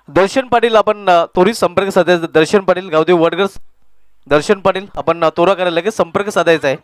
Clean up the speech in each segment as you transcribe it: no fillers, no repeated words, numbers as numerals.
दर्शन पाटील आपण त्वरित संपर्क साधायचा. दर्शन पाटील गावदेव वडगर. दर्शन पाटील आपण तोरा करायला लगेच संपर्क साधायचा आहे.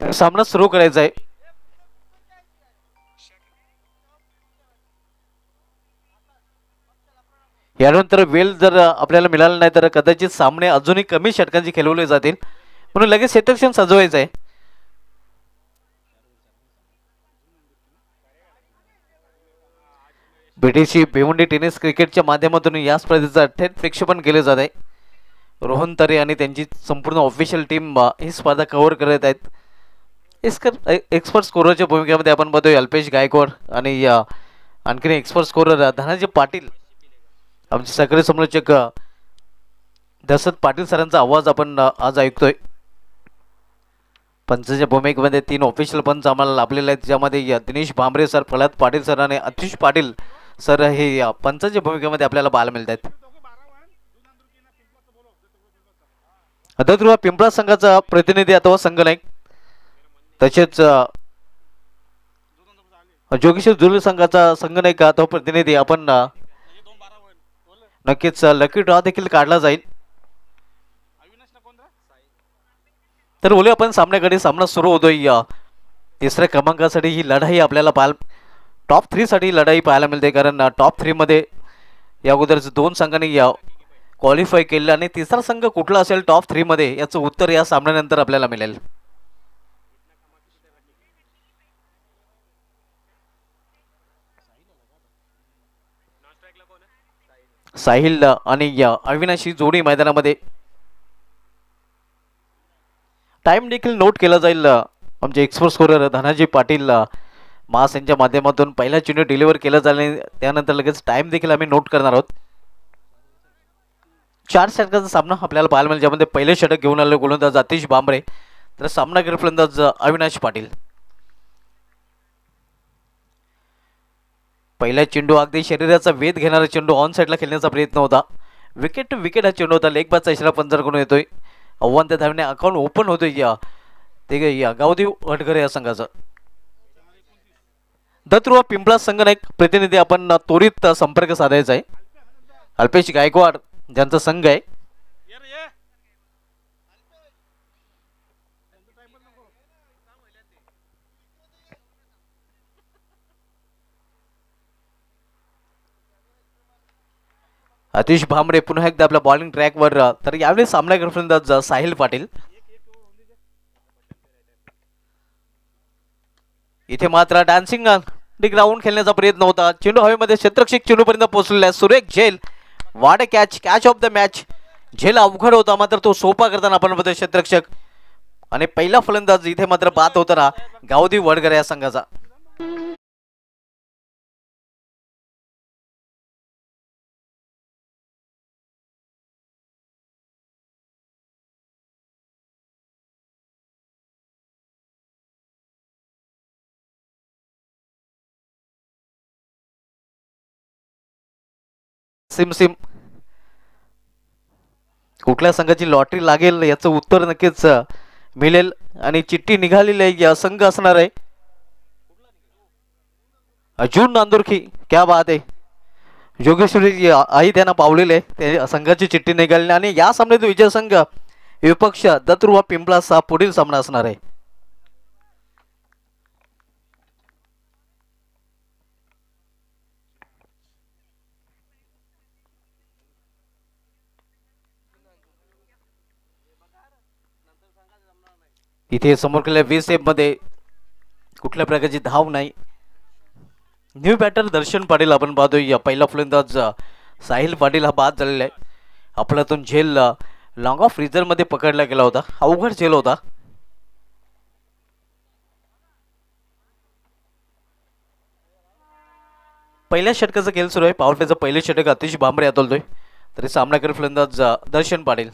सामना सुरू करायचा आहे. यानंतर वेळ जर आपल्याला मिळाला नाही तर कदाचित सामने अजूनही कमी षटकांची खेळवले जातील, म्हणून लगेच क्षेत्ररक्षण सजवायचं आहे. बीटीसी भिवंडी टेनिस क्रिकेटच्या माध्यमातून या स्पर्धेचं थेट प्रक्षेपण केले जात आहे. रोहन तरे आणि त्यांची संपूर्ण ऑफिशियल टीम ही स्पर्धा कव्हर करत आहेत. एक्सपर्ट स्कोररच्या भूमिकेमध्ये आपण बघतोय अल्पेश गायकवाड आणि आणखीन एक्सपर्ट स्कोरर धनाजी पाटील, आमचे सगळे समालोचक दशरथ पाटील सरांचा आवाज आपण आज ऐकतोय. पंचाच्या भूमिकेमध्ये 3 ऑफिशियल पंच आम्हाला लाभलेले आहेत, ज्यामध्ये दिनेश भांबरे सर, प्रल्हाद पाटील सर आणि अतिश पाटील सर हे पंचाच्या भूमिकेमध्ये आपल्याला पाहायला मिळत आहेत. अदत्रुवा पिंपळा संघाचा प्रतिनिधी अथवा संघनायक, तसेच जोगेश्वर जुलू संघाचा संघनायक अथवा प्रतिनिधी आपण नक्कीच लकी ड्रॉ देखील काढला जाईल. तर बोलूया आपण सामन्याकडे. सामना सुरू होतोय. तिसऱ्या क्रमांकासाठी ही लढाई आपल्याला टॉप 3 साठी लढाई पाहायला मिळते, कारण टॉप 3 मध्ये या अगोदरच 2 संघांनी क्वालिफाय केले आणि तिसरा संघ कुठला असेल टॉप 3 मध्ये याचं उत्तर या सामन्यानंतर आपल्याला मिळेल. साहिल आणि अविनाशी जोडी मैदानामध्ये. टाइम देखील नोट केला जाईल. आमचे एक्सपर्ट स्कोरर धनाजी पाटील मास यांच्या माध्यमातून पहिला चेंडू डिलिव्हर केला जाईल, त्यानंतर लगेच टाइम देखील आम्ही नोट करणार आहोत. 4 षटकाचा सामना आपल्याला पाहायला मिळेल, ज्यामध्ये पहिले षटक घेऊन आले गोलंदाज अतिश भांबरे, तर सामनावीर फलंदाज अविनाश पाटील. पहिला चेंडू अगदी शरीराचा वेध घेणारा चेंडू ऑन साईडला खेळण्याचा प्रयत्न होता. विकेट टू विकेट हा चेंडू होता. लेग बादचा इशारा पंचाकडून येतोय. आव्हान त्या धावणे अकाउंट ओपन होतोय ते गावदेव वडगर या संघाचं. दत्रुवा पिंपळा संघनायक प्रतिनिधी आपण त्वरित संपर्क साधायचा आहे. अल्पेश गायकवाड ज्यांचा संघ आहे. अतिश भांबरे पुन्हा एकदा आपल्या बॉलिंग ट्रॅकवर. तर यावेळी सामना फलंदाज साहिल पाटील. इथे मात्र डान्सिंग ग्राउंड खेळण्याचा प्रयत्न होता. चेंडू हवेमध्ये क्षेत्ररक्षक चेंडूपर्यंत पोहोचलेला आहे. सुरेख झेल वाट कॅच ऑफ द मॅच. झेल अवघड होता, मात्र तो सोपा करताना आपण बघतोय क्षेत्ररक्षक. आणि पहिला फलंदाज इथे मात्र बाद होताना गावदेव वडगर या संघाचा. सिम सिम कुठल्या संघाची लॉटरी लागेल याचं उत्तर नक्कीच मिळेल आणि चिठ्ठी निघालेली आहे. या संघ असणार आहे अर्जुन नांदुरखी. क्या बात आहे. योगेश्वरी आई त्यांना पावलेले आहे. त्या संघाची चिठ्ठी निघाली आणि या सामन्यात विजय संघ विपक्ष दत्रुवा पिंपळास हा पुढील सामना असणार आहे. इथे समोर केलेल्या 20 मध्ये कुठल्या प्रकारची धाव नाही. न्यू बॅटर दर्शन पाटील आपण पाहतोय. या पहिला फलंदाज साहिल पाटील हा बाद झालेला आहे. आपल्यातून झेल लॉंग ऑफ रिझर्व मध्ये पकडला गेला होता. अवघड झेल होता. पहिल्या षटकाचा खेळ सुरू आहे. पॉवर प्लेचं पहिले षटक अतिशय भांबरे हातोलतोय. तरी सामनाकर फलंदाज दर्शन पाटील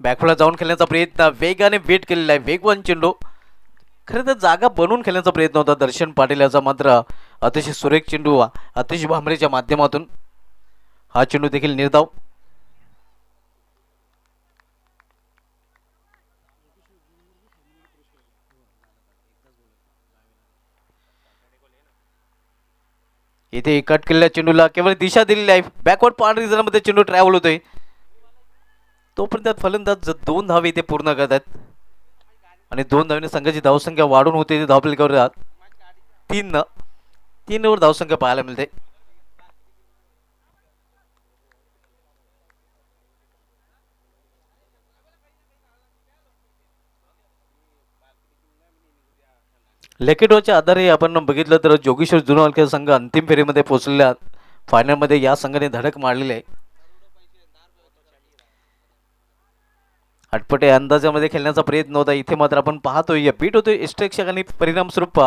बॅकफुला जाऊन खेळण्याचा प्रयत्न वेगाने वेट केलेला आहे. वेगवान चेंडू खरं तर जागा बनवून खेळण्याचा प्रयत्न होता दर्शन पाटील याचा. मात्र अतिशय सुरेख चेंडू अतिशय भांबरेच्या माध्यमातून हा चेंडू देखील निर्धाव. इथे कट केलेल्या चेंडूला केवळ दिशा दिलेली आहे. बॅकवर्ड पांढरी मध्ये चेंडू ट्रॅव्हल होतोय. तोपर्यंत फलंदाज 2 धावे इथे पूर्ण करतात आणि 2 धावेने संघाची धावसंख्या वाढून होते. धावफलकावर 3 वर धावसंख्या पाहायला मिळते. लेकेटोच्या आधारे आपण बघितलं तर जोगेश्वर जुनवलकर संघ अंतिम फेरीमध्ये पोहोचलेल्या फायनलमध्ये या संघाने धडक मारलेली आहे. अटपटे अंदाजामध्ये खेळण्याचा प्रयत्न होता. इथे मात्र आपण पाहतोय या बीट होतोय इस्ट्रेक्षकांनी परिणामस्वरूप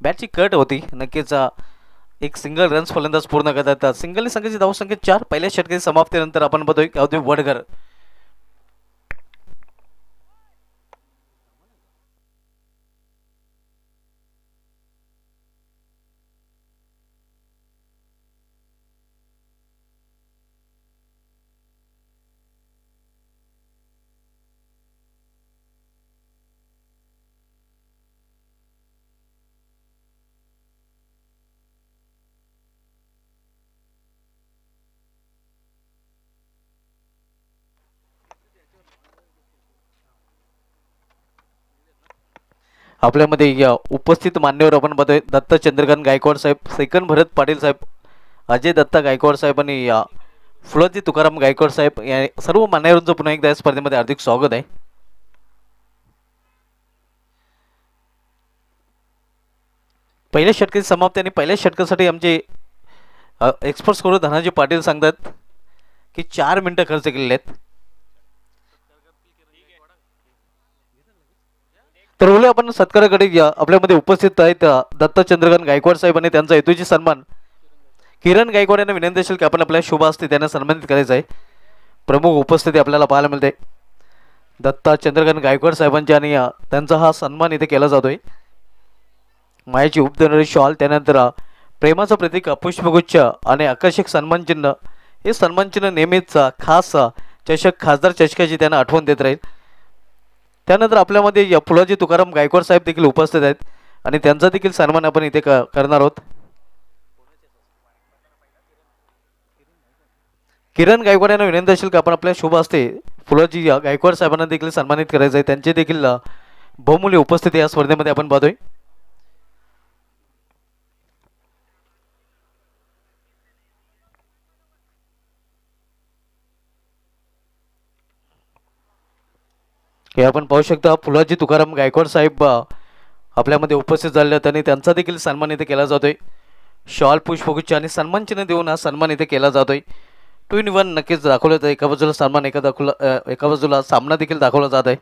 बॅटची कट होती. नक्कीच एक सिंगल रन्स फलंदाज पूर्ण करतात. सिंगल संघाची धावसंख्या 4. पहिल्या षटकाची समाप्तीनंतर आपण बघतोय वडघर आपल्यामध्ये उपस्थित मान्यवर आपण बघतोय दत्त चंद्रकांत गायकवाड साहेब, सेकंद भरत पाटील साहेब, अजय दत्ता गायकवाड साहेब आणि फुलोजी तुकाराम गायकवाड साहेब या सर्व मान्यवरांचं पुन्हा एकदा या स्पर्धेमध्ये हार्दिक स्वागत आहे. पहिल्या षटकाची समाप्ती आणि पहिल्या षटकासाठी आमचे एक्सपर्ट स्कोर धनाजी पाटील सांगतात की 4 मिनिटं खर्च केलेले आहेत. तर बोलूया आपण सत्काराकडे. आपल्यामध्ये उपस्थित आहेत दत्त चंद्रकांत गायकवाड साहेब आणि त्यांचा हेतूची सन्मान किरण गायकवाड यांना विनंती असेल की आपण आपल्या शुभ हस्ते त्यांना सन्मानित करायचं आहे. प्रमुख उपस्थिती आपल्याला पाहायला मिळते दत्ता चंद्रकांत गायकवाड साहेबांच्या आणि त्यांचा हा सन्मान इथे केला जातोय. मायाची उप देणारी शॉल, त्यानंतर प्रेमाचं प्रतीक पुष्पगुच्छ आणि आकर्षक सन्मानचिन्ह. हे सन्मानचिन्ह नेहमीच खास चषक खासदार चषकाची त्यांना आठवण देत राहील. त्यानंतर आपल्यामध्ये फुलोजी तुकाराम गायकवाड साहेब देखील उपस्थित आहेत आणि त्यांचा देखील सन्मान आपण इथे करणार आहोत. किरण गायकवाड यांना विनंती असेल की आपण आपल्या शुभ हस्ते फुलोजी गायकवाड साहेबांना देखील सन्मानित करायचं आहे. त्यांचे देखील बहुमूल्य उपस्थिती या स्पर्धेमध्ये आपण पाहतोय. हे आपण पाहू शकता फुलोजी तुकाराम गायकवाड साहेब आपल्यामध्ये उपस्थित झाले आहेत आणि त्यांचा देखील सन्मान इथे केला जातोय. शॉल, पुष्पगुच्छ आणि सन्मानचिन्ह देऊन हा सन्मान इथे केला जातोय. 2 in 1 नक्कीच दाखवलं जातं. एका बाजूला सन्मान, एका बाजूला सामना देखील दाखवला जात आहे.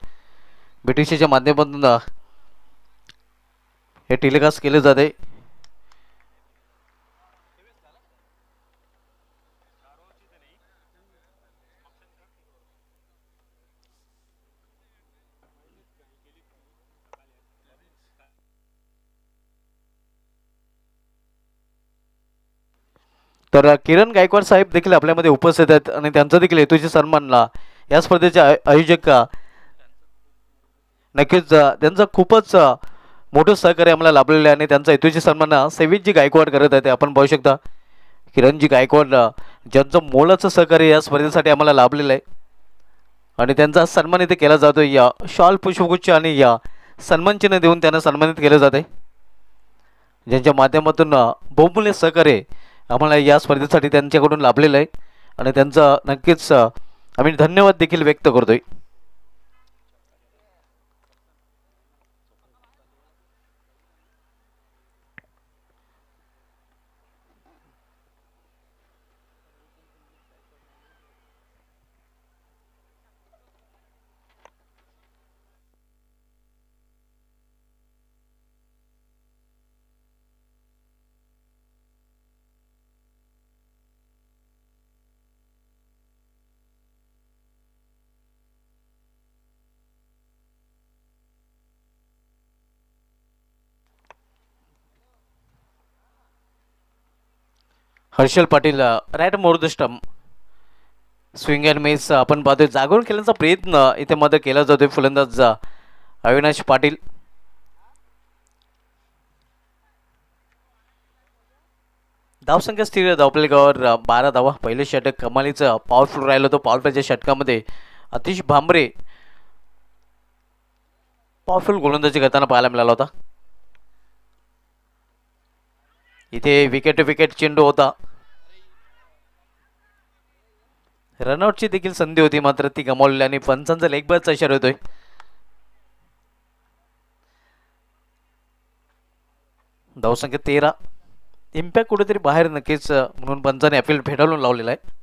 ब्रिटिशच्या माध्यमातून हे टेलिकास्ट केले जाते. तर किरण गायकवाड साहेब देखील आपल्यामध्ये उपस्थित आहेत आणि त्यांचा देखील हेतूची सन्मानला या स्पर्धेचे आयोजक नक्कीच त्यांचं खूपच मोठं सहकार्य आम्हाला लाभलेलं आहे आणि त्यांचा हेतूची सन्मान सेवितजी गायकवाड करत आहे. आपण पाहू शकता किरणजी गायकवाड ज्यांचं मोलाचं सहकार्य या स्पर्धेसाठी आम्हाला लाभलेलं आहे आणि त्यांचा सन्मान इथे केला जातो. या शॉल पुष्पगुच्छ आणि या सन्मान चिन्ह देऊन त्यांना सन्मानित केले जाते, ज्यांच्या माध्यमातून बहुमूल्य सहकार्य आम्हाला या स्पर्धेसाठी त्यांच्याकडून लाभलेलं आहे आणि त्यांचा नक्कीच आम्ही धन्यवाद देखील व्यक्त करतोय. Harshal Patil right more the stump swing and miss आपण पाहतोय. जागरण खेळण्याचा प्रयत्न इथे मध्ये केला जातोय फलंदाज अविनाश पाटील. धावसंख्या स्थिर धावपलकावर 12 धावा. पहिले षटक कमालीचं पॉवरफुल राहिलं होतं. पॉवरप्लेच्या षटकामध्ये अतिश भांबरे पॉवरफुल गोलंदाजी करताना पाहायला मिळाला होता. इथे विकेट विकेट चेंडू होता. रनआउटची देखील संधी होती मात्र ती गमावलेली आणि पंचांचा लेग बायचा इशारा होतोय. धावसंख्या 13. इम्पॅक्ट कुठेतरी बाहेर नक्कीच म्हणून पंचाने अपील फेटाळून लावलेला आहे.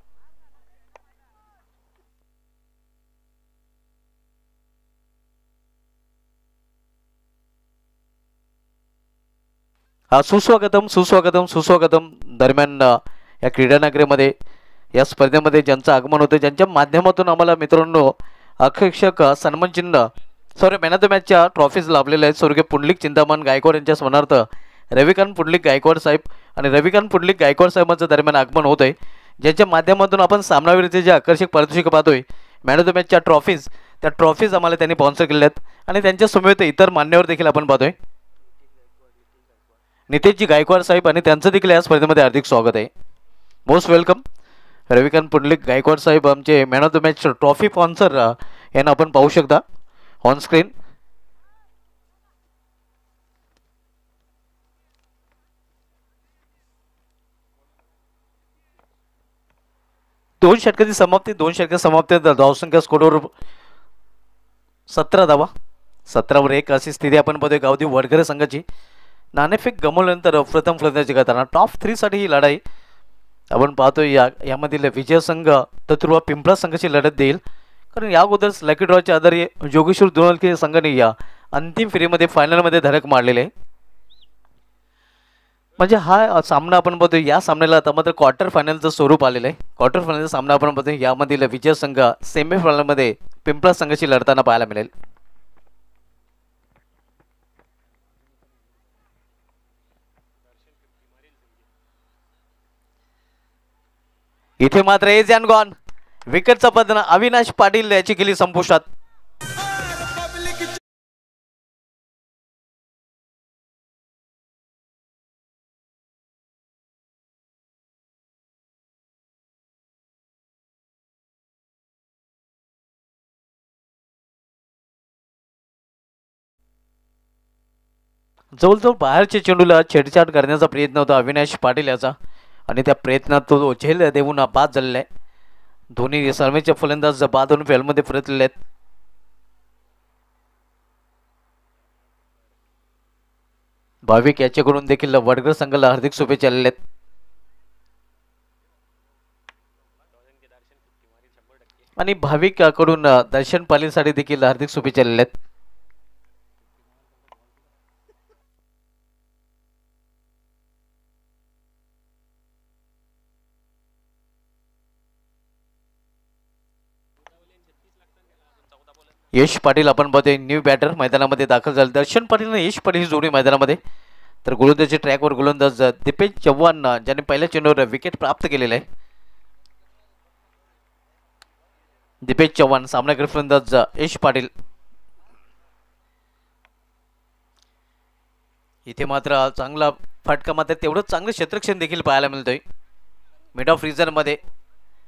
सुस्वागतम सुस्वागतम सुस्वागतम. दरम्यान या क्रीडानगरीमध्ये या स्पर्धेमध्ये ज्यांचं आगमन होतं, ज्यांच्या माध्यमातून आम्हाला मित्रांनो अक्षक सन्मान चिन्ह मॅन ऑफ द मॅचच्या ट्रॉफीज लाभलेल्या आहेत. स्वर्गीय पुंडलिक चिंतामण गायकवाड यांच्या स्मरणार्थ रविकांत पुंडलिक गायकवाड साहेब आणि रविकांत पुंडलिक गायकवाड साहेबांचं दरम्यान आगमन होत आहे, ज्यांच्या माध्यमातून आपण सामनावीरचे जे आकर्षक पारितोषिक पाहतोय मॅन ऑफ द मॅचच्या ट्रॉफीज, त्या ट्रॉफीज आम्हाला त्यांनी स्पॉन्सर केल्या आहेत आणि त्यांच्या समवेत इतर मान्यवर देखील आपण पाहतोय. नितेशजी गायकवाड साहेब आणि त्यांचं देखील या स्पर्धेमध्ये हार्दिक स्वागत आहे. Most welcome. रविकांत पुंडलिक गायकवाड साहेब आमचे man of the match trophy sponsor यांना आपण पाहू शकता ऑन स्क्रीन. दोन षटकाची समाप्ती. दोन षटका समाप्ती. धावसंख्या स्कोरवर 17 धावा. 17वर 1 अशी स्थिती आपण पाहतोय गावदेव वडघर संघाची. नाणेफेक गमावल्यानंतर प्रथम फलंदाजी करताना टॉप 3 साठी ही लढाई आपण पाहतोय. यामधील विजय संघ तत्रुवा पिंपळा संघाची लढत देईल, कारण या अगोदर लकी ड्रॉच्या आधारे जोगेश्वर दुनलके संघाने या अंतिम फेरीमध्ये फायनलमध्ये धडक मारलेले आहे. म्हणजे हा सामना आपण पाहतोय या सामन्याला आता मात्र क्वार्टर फायनलचं स्वरूप आलेलं आहे. क्वार्टर फायनलचा सामना आपण पाहतोय यामधील विजय संघ सेमीफायनलमध्ये पिंपळा संघाची लढताना पाहायला मिळेल. इथे मात्र एज अँड गॉन. विकेटचा पदन अविनाश पाटील याची केली संपुष्टात. जवळजवळ बाहेरच्या चेंडूला छेडछाड करण्याचा प्रयत्न होता अविनाश पाटील याचा आणि त्या प्रयत्नात तो झेल देऊन बाद झालेला आहे. दोन्ही सर्वेचे फलंदाज बाद होऊन फेलमध्ये परतलेले आहेत. भाविक याच्याकडून देखील वडगर संघाला हार्दिक शुभेच्छा आलेल्या आहेत. आणि भाविकाकडून दर्शन पालीसाठी देखील हार्दिक शुभेच्छा आलेल्या आहेत. यश पाटील आपण पाहतोय न्यू बॅटर मैदानामध्ये दाखल झाले. दर्शन पाटील आणि यश पाटील ही जोडी मैदानामध्ये. तर गोलंदाजी ट्रॅकवर गोलंदाज दीपेश चव्हाण ज्यांनी पहिल्या चेंडूवर विकेट प्राप्त केलेलं आहे. दीपेश चव्हाण सामनावीर फलंदाज यश पाटील. इथे मात्र चांगला फटका, मात्र तेवढंच चांगलं क्षेत्रक्षण देखील पाहायला मिळतोय. मिड ऑफ मध्ये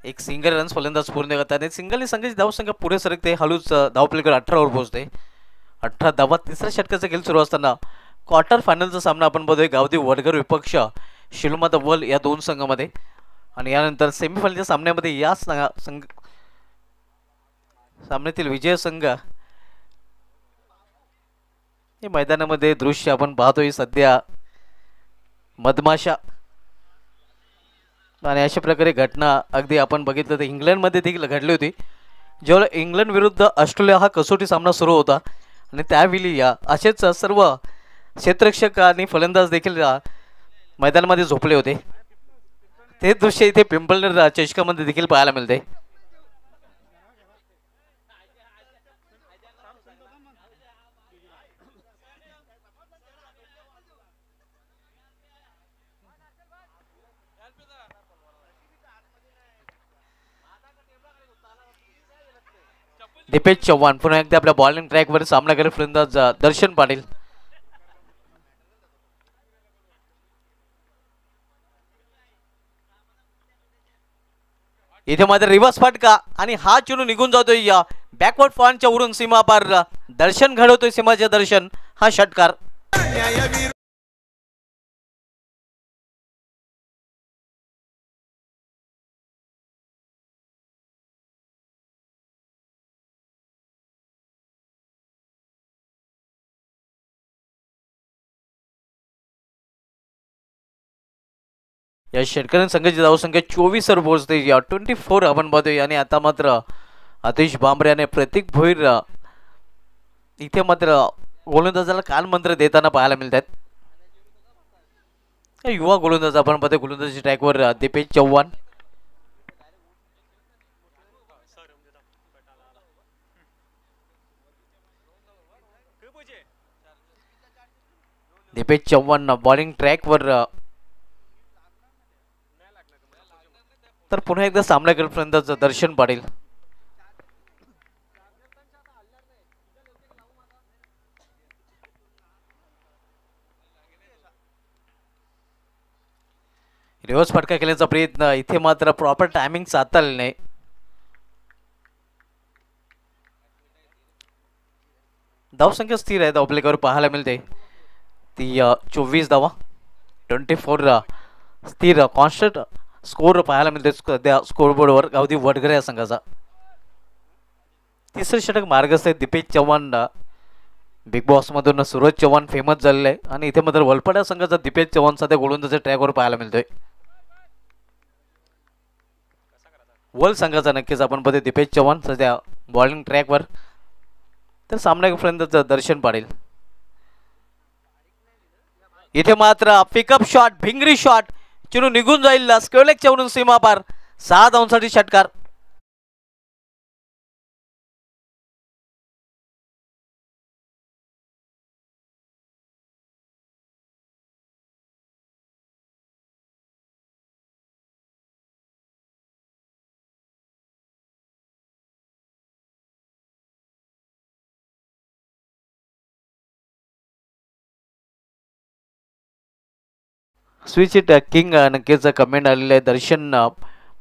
एक सिंगल रन्स फलंदाज पूर्ण करतात. सिंगलने संघाची धावसंख्या पुढे सरकते. हळूच धावपलीकडे 18वर पोहोचते. 18 धावा. तिसऱ्या षटकाचा खेळ सुरू असताना क्वार्टर फायनलचा सामना आपण बघतोय गावदी वडगर विपक्ष शिलमा वल या दोन संघामध्ये. आणि यानंतर सेमीफायनलच्या सामन्यामध्ये या सामन्यातील विजय संघ हे मैदानामध्ये दृश्य आपण पाहतोय सध्या मधमाशा. आणि अशा प्रकारे घटना अगदी आपण बघितलं तर इंग्लंडमध्ये देखील घडली होती. जेव्हा इंग्लंड विरुद्ध ऑस्ट्रेलिया हा कसोटी सामना सुरू होता आणि त्यावेळी या असेच सर्व क्षेत्ररक्षक आणि फलंदाज देखील मैदानामध्ये झोपले होते. ते दृश्य इथे पिंपळनेर चषकामध्ये देखील पाहायला मिळते. दीपेश चव्हाण पुन्हा एकदा आपल्या बॉलिंग ट्रॅकवर सामना करेल फलंदाज दर्शन पाटील. इथे मात्र रिव्हर्स फटका आणि हा चेंडू निघून जातोय या बॅकवर्ड फॉनच्या उडून सीमा पार. दर्शन घडवतोय सीमाचे दर्शन हा षटकार. या षटकाराने संघाची धावसंख्या 24 वर पोहोचते. या 24 आपण पाहतोय. आणि आता मात्र आतिश बांबरे आणि प्रतीक भोईर इथे मात्र गोलंदाजाला कानमंत्र देताना पाहायला मिळतात. युवा गोलंदाज आपण पाहतोय गोलंदाजी ट्रॅकवर दीपेश चव्हाण. दीपेश चव्हाण बॉलिंग ट्रॅकवर. तर पुन्हा एकदा सामना करेल फलंदाज दर्शन पाटील. रिव्हर्स फटका केल्याचा प्रयत्न इथे मात्र प्रॉपर टायमिंग साधता आले नाही. धावसंख्या स्थिर आहे. धावपलेकावर पाहायला मिळते ती 24 धावा. 24 स्थिर कॉन्स्टंट स्कोर पाहायला मिळते सध्या स्कोरबोर्डवर गावदी वडगर या संघाचा. तिसरे षटक मार्गस्थ आहे दीपेश चव्हाण. बिग बॉस मधून सूरज चव्हाण फेमस झालेला आहे. आणि इथे मात्र वलपाड्या संघाचा दीपेश चव्हाण सध्या गोलंदाजी ट्रॅकवर पाहायला मिळतोय. वर्ल्ड संघाचा नक्कीच आपण बघतो दीपेश चव्हाण सध्या बॉलिंग ट्रॅकवर. तर सामन्यापर्यंत दर्शन पाटील. इथे मात्र पिकअप शॉट भिंगरी शॉट चेंडू निघून जाईल स्क्वेअरलेगच्या वरून सीमा पार. 6 धावांसाठी षटकार. स्विच हिट किंग नक्कीच कमेंट आलेलं आहे दर्शन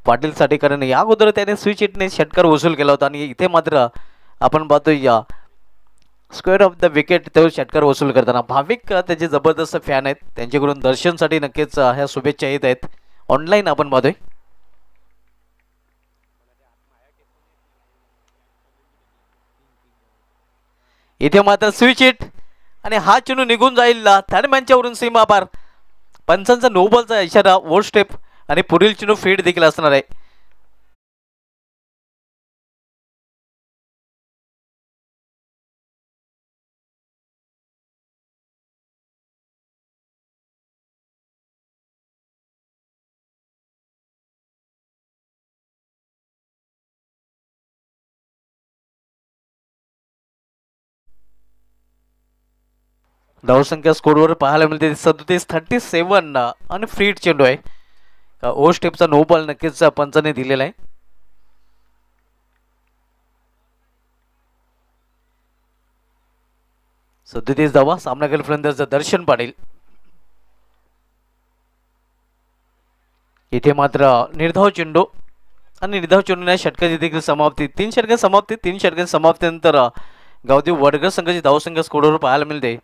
पाटीलसाठी. कारण या अगोदर त्याने स्विच हिटने षटकार वसूल केला होता. आणि इथे मात्र आपण पाहतो या स्क्वेअर ऑफ द विकेट तो षटकार वसूल करताना भाविक त्याचे जबरदस्त फॅन आहेत. त्यांच्याकडून दर्शनसाठी नक्कीच ह्या शुभेच्छा येत आहेत ऑनलाईन आपण पाहतोय. इथे मात्र स्विच हिट आणि हा चेंडू निघून जाईल थर्डमॅनच्या वरून सीमा पार. पंचांचा नो बॉलचा इशारा ओव्हर स्टेप आणि पुढील चेंडू फीड देखील असणार आहे. धावसंख्या स्कोरवर पाहायला मिळते 37-37 आणि फ्रीट चेंडू आहे. ओ स्टेपचा नो बॉल नक्कीच पंचाने दिलेला आहे. सदतीस धावा. सामनाकडील फलंदाज दर्शन पाटील. इथे मात्र निर्धाव चेंडू आणि निर्धाव चेंडू षटकाची देखील समाप्ती. 3 षटक समाप्ती. 3 षटक समाप्तीनंतर गावदेव वडगर संघाची धावसंख्या स्कोरवर पाहायला मिळते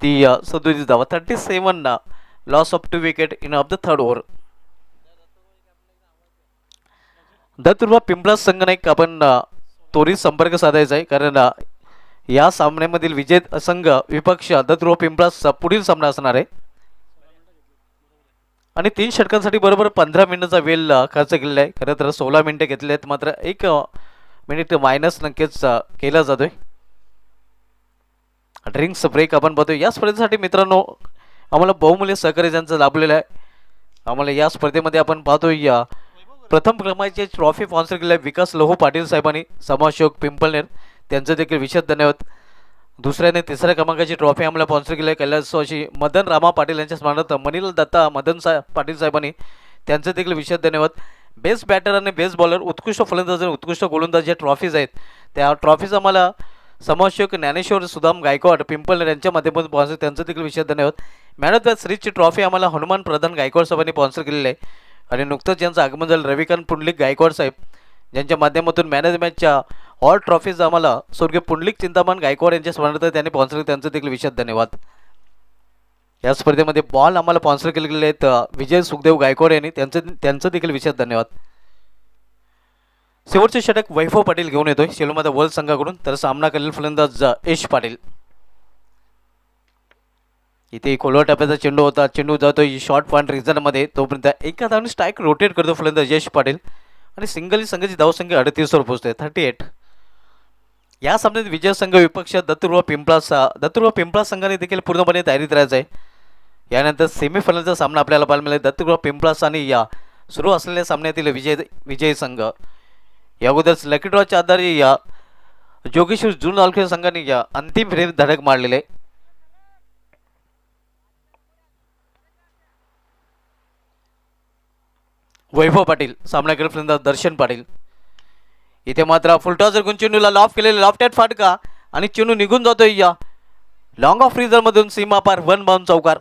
ती 37 धावा. 37 loss of 2 wicket in of the third over. दत्तुर्वा पिंपळा संघ नाही आपण त्वरित संपर्क साधायचा आहे, कारण या सामन्यामधील विजय संघ विपक्ष दत्तुर्वा पिंपळा पुढील सामना असणार आहे. आणि 3 षटकांसाठी बरोबर 15 मिनिटाचा वेळ खर्च केलेला आहे. खरं तर 16 मिनिटं घेतले आहेत, मात्र 1 मिनिट मायनस नक्कीच केला जातोय. ड्रिंक्स ब्रेक आपण पाहतोय. या स्पर्धेसाठी मित्रांनो आम्हाला बहुमूल्य सहकार्य ज्यांचं लाभलेलं आहे. आम्हाला या स्पर्धेमध्ये आपण पाहतोय प्रथम क्रमांकाची ट्रॉफी स्पॉन्सर केली आहे विकास लोहो पाटील साहेबांनी, समाजसेवक पिंपळनेर, त्यांचं देखील विशेष धन्यवाद. दुसऱ्याने तिसऱ्या क्रमांकाची ट्रॉफी आम्हाला स्पॉन्सर केली आहे कैलासवासी मदन रामा पाटील यांच्या स्मरणार्थ मनीलाल दत्ता मदन पाटील साहेबांनी, त्यांचं देखील विशेष धन्यवाद. बेस्ट बॅटर आणि बेस्ट बॉलर, उत्कृष्ट फलंदाज आणि उत्कृष्ट गोलंदाज ज्या ट्रॉफीज आहेत त्या ट्रॉफीज आम्हाला समाजसेवक ज्ञानेश्वर सुदाम गायकवाड पिंपळनेर यांच्या माध्यमातून स्पॉन्सर, त्यांचं देखील विशेष धन्यवाद. मॅन ऑफ द सिरीजची ट्रॉफी आम्हाला हनुमान प्रधान गायकवाड साहेबांनी स्पॉन्सर केलेली आहे. आणि नुकतंच ज्यांचं आगमन झालं रविकांत पुंडलिक गायकवाड साहेब, ज्यांच्या माध्यमातून मॅन ऑफ द मॅचच्या ऑल ट्रॉफीज आम्हाला स्वर्गीय पुंडलिक चिंतामण गायकवाड यांच्या स्मरणार्थ त्यांनी स्पॉन्सर, त्यांचं देखील विशेष धन्यवाद. या स्पर्धेमध्ये बॉल आम्हाला स्पॉन्सर केले गेले आहेत विजय सुखदेव गायकवाड यांनी, त्यांचं देखील विशेष धन्यवाद. शेवटचे षटक वैभव पाटील घेऊन येतोय सेलूमध्ये वर्ल्ड संघाकडून, तर सामना करेल फलंदाज यश पाटील. इथे खोलवर टप्प्याचा चेंडू होता, चेंडू जातोय शॉर्ट पॉइंट रिझनमध्ये, तोपर्यंत एका धावने स्ट्राईक रोटेट करतो फलंदाज यश पाटील आणि सिंगली संघाची धावसंख्या 38 वर पोहोचते 38. या सामन्यात विजय संघ विपक्ष दत्तुर्वा पिंपळा संघाने देखील पूर्णपणे तयारीत राहायचं आहे. यानंतर सेमीफायनलचा सामना आपल्याला पाहायला मिळेल दत्तुर्वा पिंपळा आणि या सुरू असलेल्या सामन्यातील विजयी संघ. या अगोदर लकी ड्रॉच्या आधारे या जोगेश्वर जून ऑलखेड संघाने या अंतिम फेरीत धडक मारलेले. वैभव पाटील सामन्याकडे फलंदाज दर्शन पाटील. इथे मात्र फुलटॉसर गुण चेंडूला लॉफ केलेले लॉफ्टेड फाटका आणि चेंडू निघून जातोय या लॉंग ऑफ रिझर मधून सीमा पार 1 बाउंड चौकार.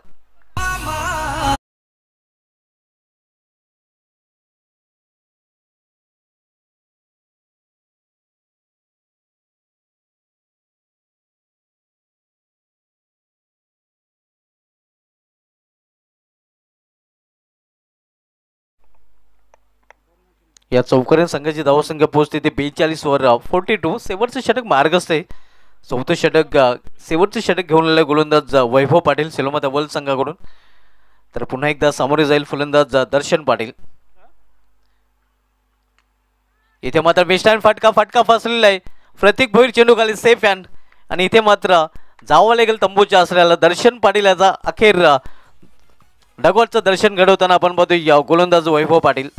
या चौकार्य संघाची धावसंख्या पोहोचते ते 42 वर 42. शेवटचे षटक मार्गस्थ आहे. चौथं षटक शेवटचे षटक घेऊन आलेला गोलंदाज वैभव पाटील सेलोमाता वर्ल्ड संघाकडून, तर पुन्हा एकदा सामोरे जाईल फलंदाज दर्शन पाटील. इथे मात्र वेस्टर्न फटका फसलेला आहे. प्रतीक भोईर चेंडू खाली सेफ हँड आणि इथे मात्र जावं लागेल तंबूच्या आश्रयाला. दर्शन पाटील याचा अखेर डगॉटचं दर्शन घडवताना आपण पाहतोय गोलंदाज वैभव पाटील.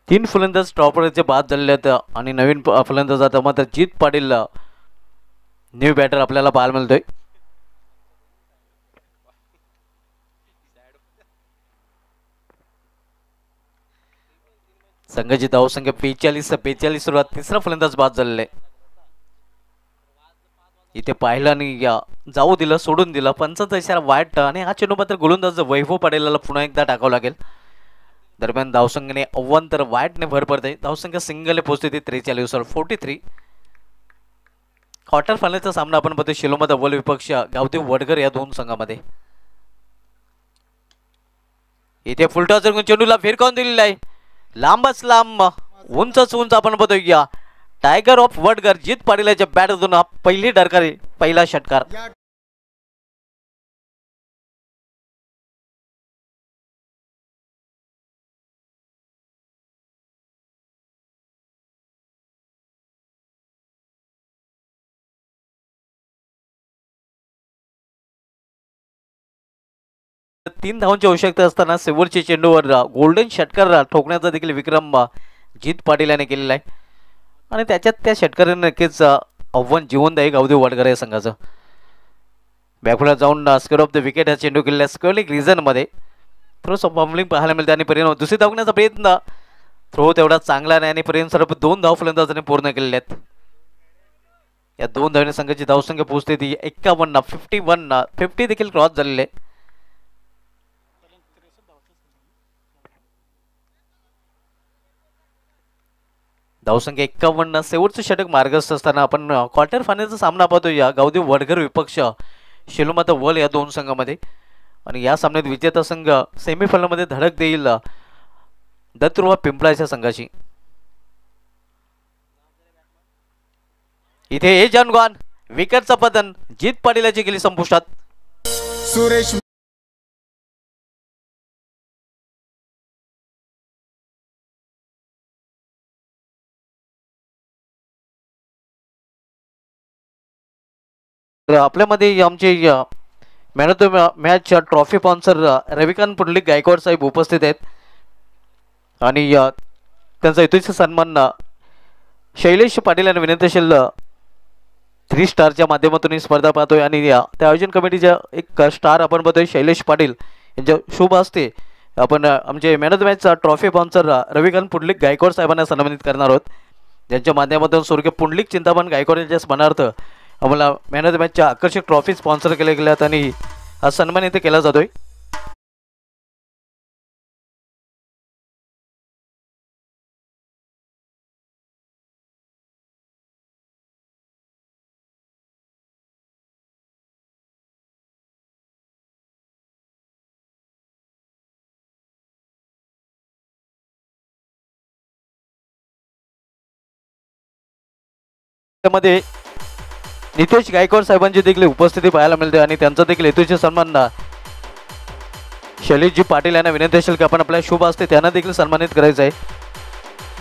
तीन फलंदाज टॉपरचे बाद झालेले आहेत आणि नवीन फलंदाज आता मात्र जीत पाटील न्यू बॅटर आपल्याला पाहायला मिळतोय. संघाची धावसंख्या 45 सुरुवात. तिसरा फलंदाज बाद झालेला आहे. इथे पाहिलं आणि जाऊ दिलं, सोडून दिलं. पंचाचा इशारा वाईट आणि हा चेंडू मात्र गोलंदाज वैभव पाटीलला पुन्हा एकदा टाकावं लागेल. दरम्यान धावसंख्येने अव्वंतर वाईटने भर पडते. धावसंख्या सिंगल पोहोचते ती 43 वर 43. क्वार्टर फायनलचा सामना आपण पाहतो शिलोमा अव्वल विपक्ष गावदेव वडगर या दोन संघामध्ये. इथे फुलटॉसर चेंडूला फिरकावून दिलेला आहे. लांबच लांब उंचच उंच आपण पाहतोय टायगर ऑफ वडगर जित पाटीलच्या बॅटमधून हा पहिली डरकारी पहिला षटकार. तीन धावांची आवश्यकता असताना शेवटच्या चेंडूवर गोल्डन षटकार ठोकण्याचा देखील विक्रम जित पाटील याने केलेला आहे आणि त्याच्यात त्या षटकाराने नक्कीच आव्हान जिवंत आहे गावदेव वडगर या संघाचं. बॅकफुटला जाऊन स्क्वेअर ऑफ द विकेट हा चेंडू केलेला स्क्वेअरिंग रिझनमध्ये थोडंसं बॉम्बलिंग पाहायला मिळते आणि परिणाम दुसरी धावण्याचा प्रयत्न थ्रो तेवढा चांगला नाही आणि परिणाम सर्व 2 धाव फलंदाजांनी पूर्ण केलेले आहेत. या 2 धावने संघाची धावसंख्या पोहोचते ती 51 50 देखील क्रॉस झालेले आहे. धावसंख्या 51 शेवटचं षटक मार्गस्थ असताना आपण क्वार्टर फायनलचा सामना पाहतो या गावदेव वडगर विपक्ष शिलोमाता वल या 2 संघामध्ये आणि या सामन्यात विजेता संघ सेमीफायनलमध्ये धडक देईल दत्तुर्वा पिंपळाच्या संघाची. इथे हे जानगॉन विकेटचा पतन जित पाटीलची गेली संपुष्टात. सुरेश आपल्यामध्ये आमचे man of the match trophy sponsor Ravikant Pundlik Gaikwad साहेब उपस्थित आहेत आणि त्यांचा यथोचित सन्मान शैलेश पाटील यांना विनंतीशील 3 स्टारच्या माध्यमातून ही स्पर्धा पाहतोय आणि त्या आयोजन कमिटीच्या एक स्टार आपण पाहतोय शैलेश पाटील यांच्या शुभ हस्ते आपण आमचे man of the match trophy sponsor Ravikant Pundlik Gaikwad साहेबांना सन्मानित करणार आहोत ज्यांच्या माध्यमातून स्वर्गीय पुंडलिक चिंतामण गायकवाड यांच्या स्मरणार्थ आम्हाला मॅन ऑफ द मॅचच्या आकर्षक ट्रॉफी स्पॉन्सर केल्या गेल्यात आणि हा सन्मान इथे केला जातोय. त्यामध्ये नितेश गायकवाड साहेबांची देखील उपस्थिती पाहायला मिळते आणि त्यांचा देखील हेतूचे सन्मान शैलेशजी पाटील यांना विनंती असेल की आपण आपल्या शुभ असते त्यांना देखील सन्मानित करायचं आहे.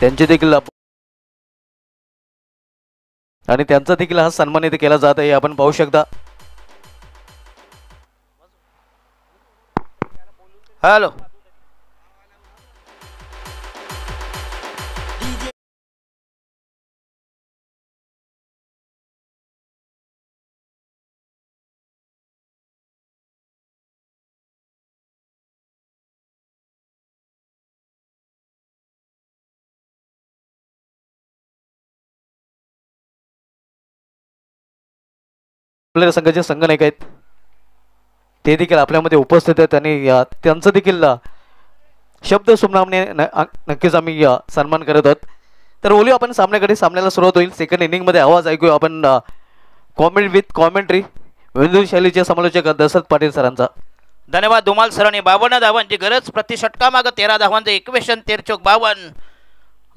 त्यांचे देखील आणि त्यांचा देखील हा सन्मान इथे केला जात आहे आपण पाहू शकता. हॅलो आपल्या संघाचे संघनायक आहेत ते देखील आपल्यामध्ये उपस्थित आहेत आणि त्यांचं देखील शब्द सुमनामने नक्कीच आम्ही सन्मान करत आहोत. तर बोलूया आपण सामन्याकडे. सामन्याला सुरुवात होईल. सेकंड इनिंगमध्ये आवाज ऐकूया आपण कॉमेंट विथ कॉमेंट्री विंदू शैलीचे समालोचक दशरथ पाटील सरांचा. धन्यवाद धुमाल सरांनी. 52 धावांची गरज प्रति षटकामागं 13 धावांचं इक्वेशन 13-52.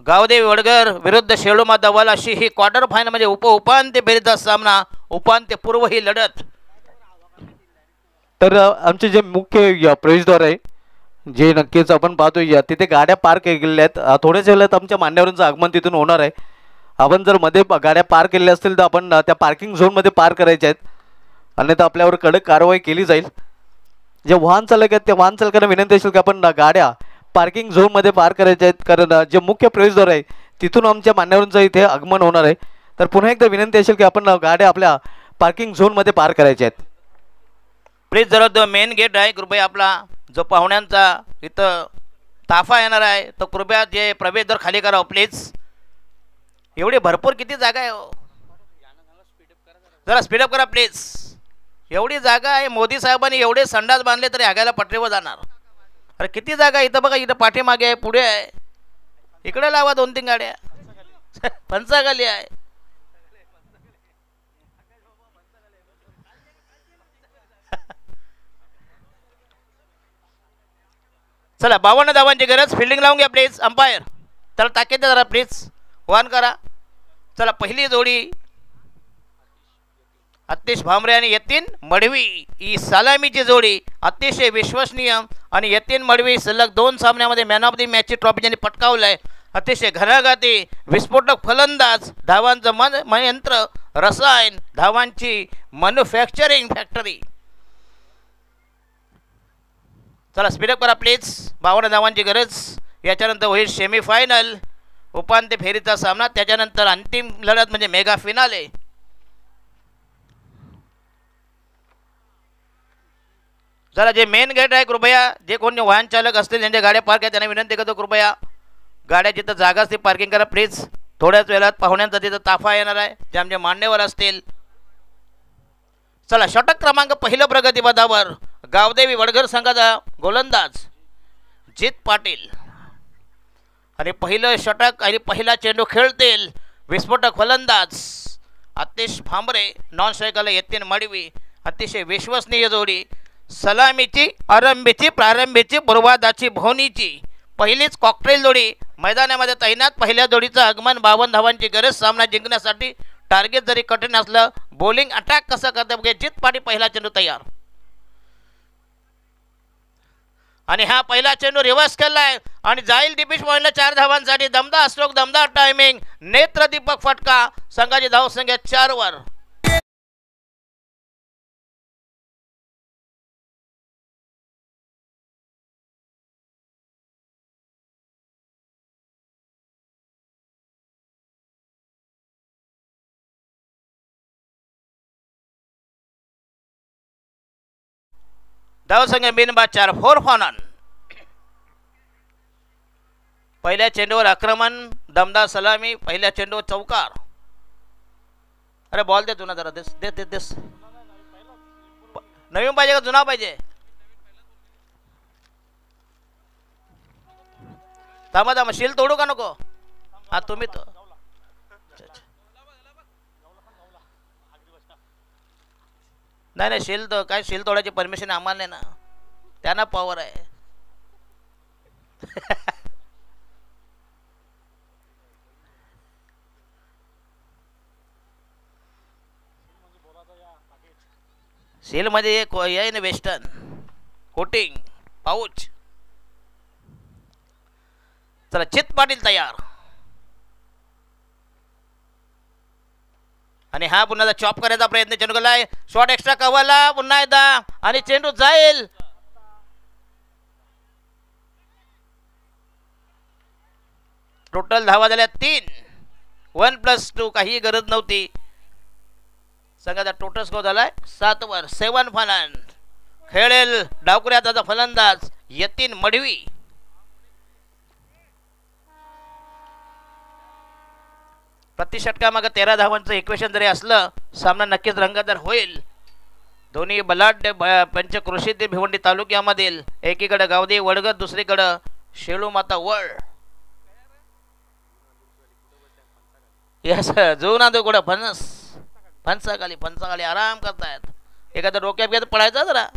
गावदेव वडगर विरुद्ध शेळोमाता वल अशी ही क्वार्टर फायनल म्हणजे उपांत्य फेरीचा सामना, उपांत्य पूर्व ही लढत. तर आमचे जे मुख्य प्रवेशद्वार आहे जे नक्कीच आपण पाहतोय तिथे गाड्या पार्क केलेल्या आहेत. थोड्याच वेळात आमच्या मान्यवरांचं आगमन तिथून होणार आहे. आपण जर मध्ये गाड्या पार्क केलेल्या असतील तर आपण त्या पार्किंग झोनमध्ये पार्क करायच्या आहेत अन्यथा आपल्यावर कडक कारवाई केली जाईल. जे वाहन चालक आहेत त्या वाहन चालकांना विनंती असेल की आपण गाड्या पार्किंग झोनमध्ये पार्क करायच्या आहेत कारण जे मुख्य प्रवेशद्वार आहे तिथून आमच्या मान्यवरांचं इथे आगमन होणार आहे. तर पुन्हा एकदा विनंती असेल की आपण गाड्या आपल्या पार्किंग झोनमध्ये पार्क करायच्या आहेत. प्लीज जरा जो मेन गेट आहे कृपया आपला जो पाहुण्यांचा इथं ताफा येणार आहे तो कृपया जे प्रवेशद्वार खाली करावं प्लीज. एवढी भरपूर किती जागा आहे हो, जरा स्पीडअप करा प्लीज. एवढी जागा आहे. मोदी साहेबांनी एवढे संडास बांधले तरी आगायला पटरीवर जाणार. अरे किती जागा इथं बघा. इथं पाठीमागे आहे, पुढे आहे, इकडे लावा 2-3 गाड्या. पंचाखाली आहे. चला 52 धावांची गरज. फिल्डिंग लावून घ्या प्लीज. अंपायर त्याला ताकीद द्या जरा प्लीज. वन करा. चला पहिली जोडी आतिश भांबरे आणि यतीन मडवी ही सलामीची जोडी अतिशय विश्वसनीय आणि यतीन मडवी सलग 2 सामन्यामध्ये मॅन ऑफ द मॅचची ट्रॉफी ज्यांनी पटकावलंय. अतिशय घराघाती विस्फोटक फलंदाज, धावांचं यंत्र, रसायन, धावांची मॅन्युफॅक्चरिंग फॅक्टरी. चला स्पीडअप करा प्लीज. 52 धावांची गरज. याच्यानंतर होईल सेमीफायनल, उपांत्य फेरीचा सामना, त्याच्यानंतर अंतिम लढत म्हणजे मेगा फिनाले. जरा जे मेन गेट आहे कृपया जे कोणी वाहन चालक असतील ज्यांच्या गाड्या पार्क आहे त्यांना विनंती करतो कृपया गाड्या जिथं जागा असते पार्किंग करा प्लीज. थोड्याच वेळात पाहुण्यांचा तिथं ताफा येणार आहे जे आमचे मान्यवर असतील. चला षटक क्रमांक पहिलं प्रगतीपथावर गावदेवी वडघर संघाचा गोलंदाज जित पाटील आणि पहिलं षटक आणि पहिला चेंडू खेळतील विस्फोटक फलंदाज आतिश भांबरे, नॉन स्ट्रायकरला यतीन मडवी. अतिशय विश्वसनीय जोडी, सलामीची, आरंभीची, प्रारंभीची, पूर्वादाची, भोवनीची पहिलीच कॉकटेल जोडी मैदानामध्ये तैनात. पहिल्या जोडीचं आगमन, 52 धावांची गरज. सामना जिंकण्यासाठी टार्गेट जरी कठीण असलं, बॉलिंग अटॅक कसं करतं बघे. जित पाटील पहिला चेंडू तयार आणि हा पहिला चेंडू रिव्हर्स केलाय आणि जाईल डिपिश पॉइंटला 4 धावांसाठी. दमदार स्ट्रोक, दमदार टायमिंग, नेत्रदीपक फटका. संघाची धावसंख्या 4 वर. धावसंख्या बिनबाद 4. 4 फॉर नन. पहिल्या चेंडूवर आक्रमण, दमदार सलामी, पहिल्या चेंडूवर चौकार. अरे बॉल दे जुना जरा देस दे देस. नवीन पाहिजे का जुना पाहिजे? थांबा थांबा, शील तोडू का नको? हा तुम्ही तो नाही नाही शील काय शील तोडायची परमिशन आम्हाला नाही ना, त्यांना पॉवर आहे. शील मध्ये आहे ना वेस्टर्न कोटिंग पाऊच. चला चित पाटील तयार आणि हा पुन्हा चॉप करायचा प्रयत्न चेंडू केलाय. शॉट एक्स्ट्रा कव्हरला पुन्हा एकदा आणि चेंडू जाईल. टोटल धावा झाल्या 3. 1+2 काही गरज नव्हती. संघाचा टोटल स्कोर झालाय 7 वर. 7 फलन खेळेल डावकुऱ्याचा फलंदाज यतीन मडवी. प्रति षटकामागे 13 धावांचं इक्वेशन जरी असलं सामना नक्कीच रंगतदार होईल. दोन्ही बलाढ्य पंचक्रोशीतील भिवंडी तालुक्यामधील एकीकडे गावदेवी वडगर, दुसरीकडे शेळू माता वळ. यस जुना तो कुठं फणसाखाली आराम करतायत. एखाद्या डोक्यात घेत पडायचा जरा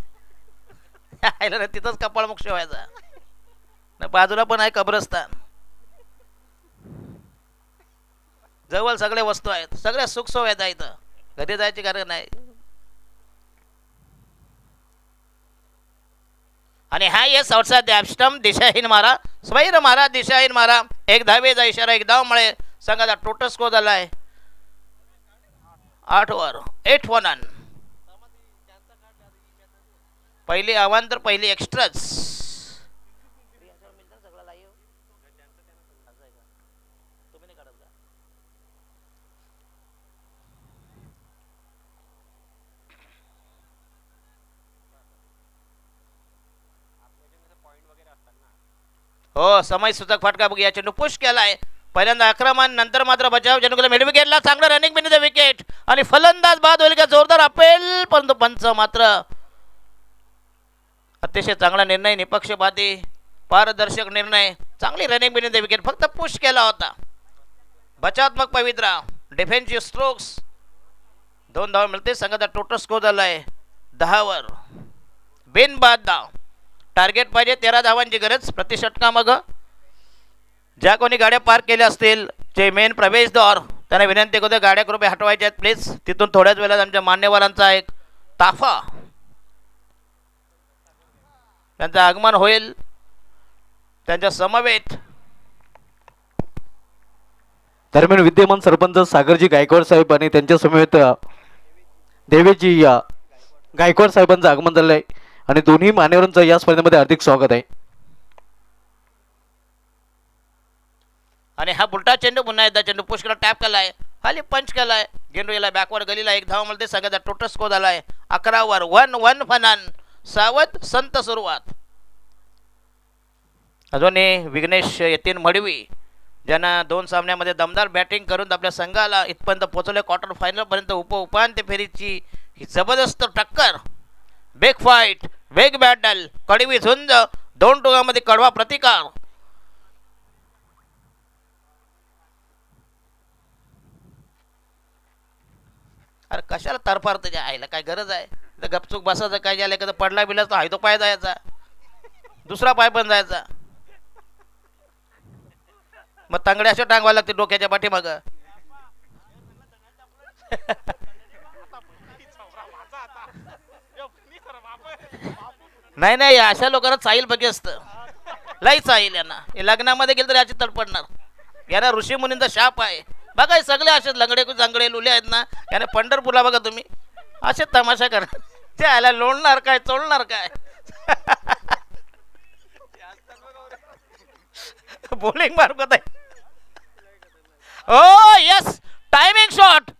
तिथंच कपाळ मोक्ष व्हायचा. बाजूला पण आहे कब्रस्तान, जवळ सगळे वस्तू आहेत, सगळ्या सुख सोयी आहेत. घरी जायची गरज नाही. आणि हा येस आउटसाइड द स्टंप, दिशाहीन मारा, स्वैर मारा, दिशाहीन मारा. 1 धावेचा इशारा, 1 धाव मिळेल. संघाचा टोटल स्कोर झालाय 8 वर. 8 फॉर नन. पहिली आव्हान तर पहिली एक्स्ट्राच. हो समय सूचक फटका बघ. या चेंडू पुश केलाय. पहिल्यांदा आक्रमण, नंतर मात्र बचाव. चेंडूला मिड विकेटला चांगला रनिंग बिन द विकेट आणि फलंदाज बाद होईल का जोरदार अपेल, परंतु पंच मात्र अतिशय चांगला निर्णय, निपक्षपाती पारदर्शक निर्णय, चांगली रनिंग बिन द विकेट. फक्त पुश केला होता. बचावात्मक पवित्रा, डिफेन्सिव्ह स्ट्रोक्स. 2 धाव मिळते. संघाचा टोटल स्कोर झालाय 10 वर. बिनबाद धाव. टार्गेट पाहिजे 13 धावांची गरज. प्रतिषटका मग ज्या कोणी गाड्या पार्क केल्या असतील जे मेन प्रवेशद्वार त्यांना विनंती करतो गाड्या कृपया हटवायच्या आहेत प्लीज. तिथून थोड्याच वेळात आमच्या मान्यवरांचा एक ताफा त्यांचं आगमन होईल. त्यांच्या समवेत दरम्यान विद्यमान सरपंच सागरजी गायकवाड साहेब आणि त्यांच्या समवेत देवेजी गायकवाड साहेबांचं आगमन झालं आहे आणि दोन्ही मान्यवरांचं या स्पर्धेमध्ये हार्दिक स्वागत आहे. आणि हा बुलटा चेंडू पुन्हा एकदा चेंडू पुष्कळ टॅप केलाय, खाली पंच केलाय, गेंडू याला बॅकवर गलीला एक धाव मला ते सगळ्याचा टोटल स्कोर झालाय 11 1-1 फनान. सावध संत सुरुवात. अजूनही विघ्नेश यतीन मडवी ज्यांना 2 सामन्यामध्ये दमदार बॅटिंग करून आपल्या संघाला इथपर्यंत पोहोचवले क्वार्टर फायनल पर्यंत, उपांत्य फेरीची ही जबरदस्त टक्कर, बिग फाईट, वेग बॅटल, कडवी झुंज, 2 टोकामध्ये कडवा प्रतिकार. अरे कशाला तरफार त्याच्या आईला काय गरज आहे? तर गपचूक बसायचं, काय झालं एखादा पडला बिला तर हायतो पाय जायचा, दुसरा पाय पण जायचा, मग तांगड्या अशा टांगवा लागते डोक्याच्या पाठीमाग. नाही नाही, अशा लोकांना चाईल बघी असतं, लई चाईल यांना. हे लग्नामध्ये गेलं तरी अशी तडपडणार. यांना ऋषी मुनींचा शाप आहे बघा. हे सगळे असे लंगडे जांगडे लुले आहेत ना, याने पंढरपूरला बघा तुम्ही असे तमाशा करणार. ते आयला लोळणार काय, चोळणार काय. बॉलिंग मारत आहे. Oh yes, timing shot,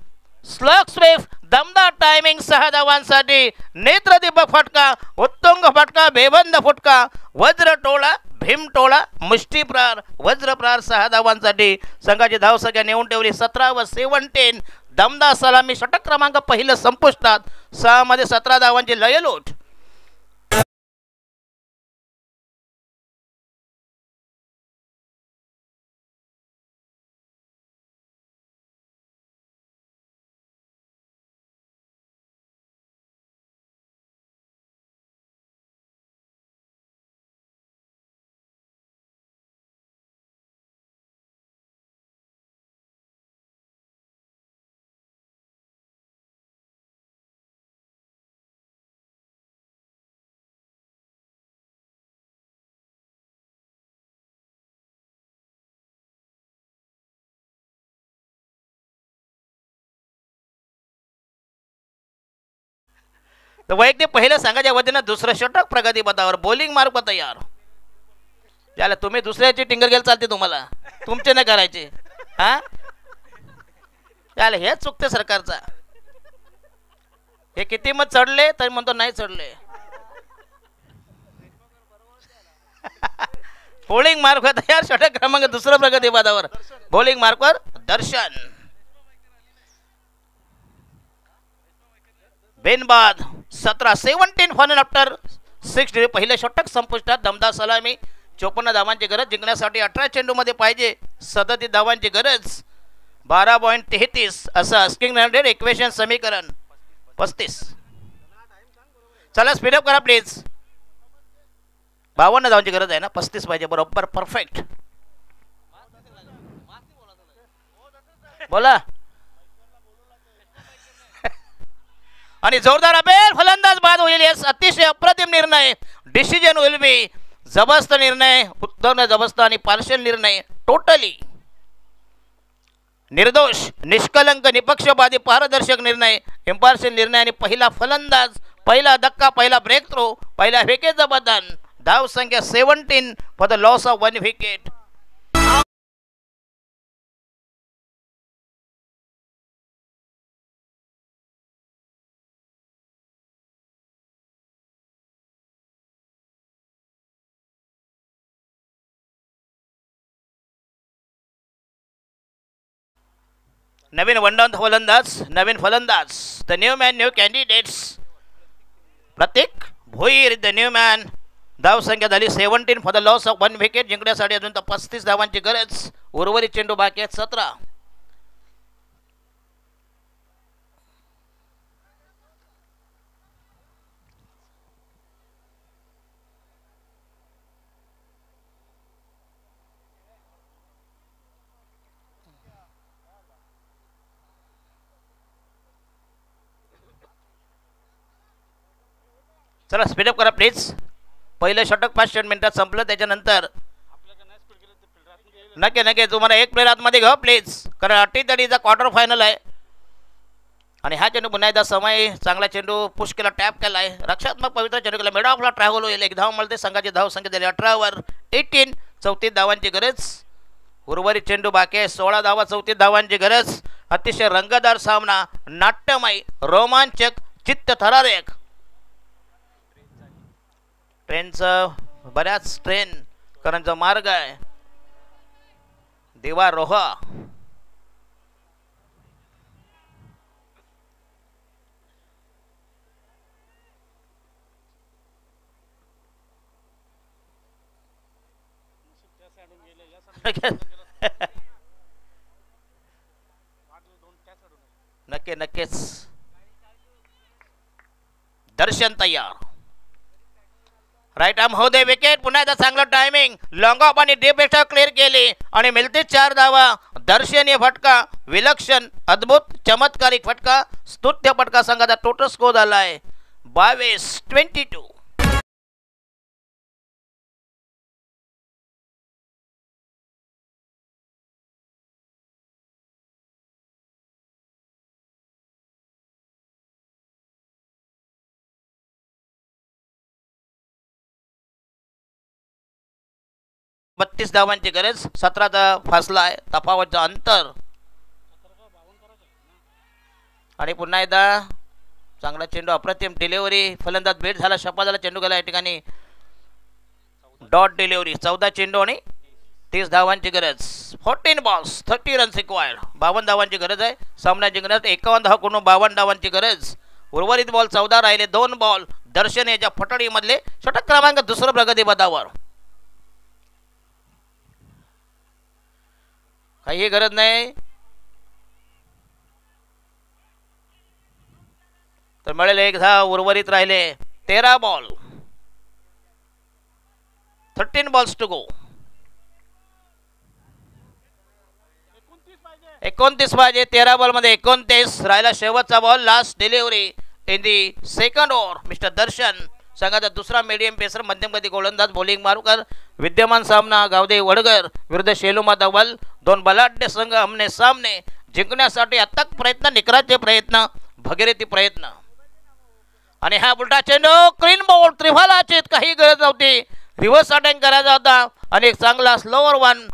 slog sweep, दमदार टायमिंग, 6 धावांसाठी नेत्रदीपक फटका, उत्तुंग फटका, बेबंद फुटका, वज्र टोळा, भीम टोळा, मुष्टीप्रार, वज्रप्रार, 6 धावांसाठी संघाची धावसंख्या नेऊन ठेवली 17 व 17. दमदार सलामी षटक क्रमांक पहिलं संपुष्टात, 6 मध्ये 17 धावांची लयलूट. तर वैयक्तिक पहिल्या संघाच्या वतीनं दुसरं षटक प्रगती पथावर, बॉलिंग मार्क तयार. त्याला तुम्ही दुसऱ्याची टिंगर गेल चालते, तुम्हाला तुमचे नाही करायचे. हा त्याला हेच चुकते सरकारचा. हे किती मत चढले तरी म्हणतो नाही चढले. बॉलिंग मार्क तयार, षटक क्रमांक दुसरं प्रगती पथावर, बॉलिंग मार्कवर दर्शन. बेनबाद 17 फन आफ्टर 6. पहिलं षटक संपुष्टात, दमदार सलामी, 54 धावांची गरज जिंकण्यासाठी 18 चेंडूमध्ये पाहिजे 37 धावांची गरज, 12.33 असं आस्किंग रन इक्वेशन समीकरण 35. चला स्पीडअप करा प्लीज. 52 धावांची गरज आहे ना, 35 पाहिजे, बरोबर परफेक्ट. बोला. आणि जोरदार अपेल, फलंदाज बाद होईल. यस, अतिशय अप्रतिम निर्णय, डिसिजन विल बी, जबरदस्त निर्णय, उत्तम जबरदस्त आणि पार्शियल निर्णय, टोटली निर्दोष, निष्कलंक, निपक्षपाती, पारदर्शक निर्णय, इम्पार्शियल निर्णय. आणि पहिला फलंदाज, पहिला धक्का, पहिला ब्रेक थ्रो, पहिला विकेटचं बदन. धाव संख्या 17 for the loss of 1 wicket. नवीन वनडाऊन फलंदाज, नवीन फलंदाज, the new man, new candidates. प्रत्येक भोईर द न्यू मॅन. धाव संख्या झाली 17 for the loss of 1 wicket. जिंकण्यासाठी अजून तर 35 धावांची गरज, उर्वरित चेंडू बाकी आहेत 17. चला स्पीडअप करा प्लीज. पहिलं षटक 5 मिनिटात संपलं. त्याच्यानंतर नक्की तुम्हाला एक प्लेअर आतमध्ये घ्या प्लीज, कारण अटीतडीचा क्वार्टर फायनल आहे. आणि हा चेंडू पुन्हा एकदा समय चांगला चेंडू पुश केला, टॅप केला आहे. रक्षात्मक पवित्र चेंडू केला, मिड ऑफला ट्रॅव्हल होईल. एक धाव मिळते. संघाची धाव संख्या झाली 18 18. 34 धावांची गरज. उर्वरित चेंडू बाकी आहे. 16 धावा, 34 धावांची गरज. अतिशय रंगतदार सामना, नाट्यमय, रोमांचक, चित्त थरारक. ट्रेनचं बऱ्याच ट्रेन करण्याचा मार्ग आहे. दिवा रोहा नक्कीच. दर्शन तयार. राईट आर्म होऊ दे. विकेट. पुन्हा एकदा चांगलं टायमिंग. लॉंग ऑफ आणि डीप बेस्ट क्लिअर केली आणि मिळते 4 धावा. दर्शनीय फटका, विलक्षण, अद्भुत, चमत्कारिक फटका. स्तुत्य फटका. संघाचा टोटल स्कोर झाला आहे 22-22. बत्तीस धावांची गरज. 17चा फासला आहे, तफावतचं अंतर. आणि पुन्हा एकदा चांगला चेंडू, अप्रतिम डिलिव्हरी. फलंदाज बेट झाला, शपा झाला. चेंडू गेला या ठिकाणी डॉट डिलिव्हरी. 14 चेंडू आणि 30 धावांची गरज. 14 बॉल्स 30 रन्स रिक्वायर्ड. 52 धावांची गरज आहे. सामना जिंकण्यात 51 धाव करून 52 धावांची गरज. उर्वरित बॉल 14 राहिले. 2 बॉल. दर्शन याच्या फटडीमधले षटक क्रमांक 2 प्रगती पदावर. काही गरज नाही तर मिळेल 1 धाव. उर्वरित राहिले 13 बॉल. 13 बॉल्स टू गो. 29 पाहिजे. 13 बॉल मध्ये 29 राहिला. शेवटचा ball. Last delivery in the second over. Mister Darshan संघाचा दुसरा मीडियम पेसर, मध्यमगती गोलंदाज, बॉलिंग मारूकर. विद्यमान सामना गावदेवी वडगर विरुद्ध शेलुमा धवल. 2 बलाढ्य संघ आमने सामने. जिंकण्यासाठी अथक प्रयत्न, निकराचे प्रयत्न, भगीरथी प्रयत्न. आणि हा उलटा चेंडू क्लीन बॉल. त्रिफलाचीत काही गरज नव्हती. रिव्हर्स अटॅक करायचा होता आणि एक चांगला स्लोअर वन.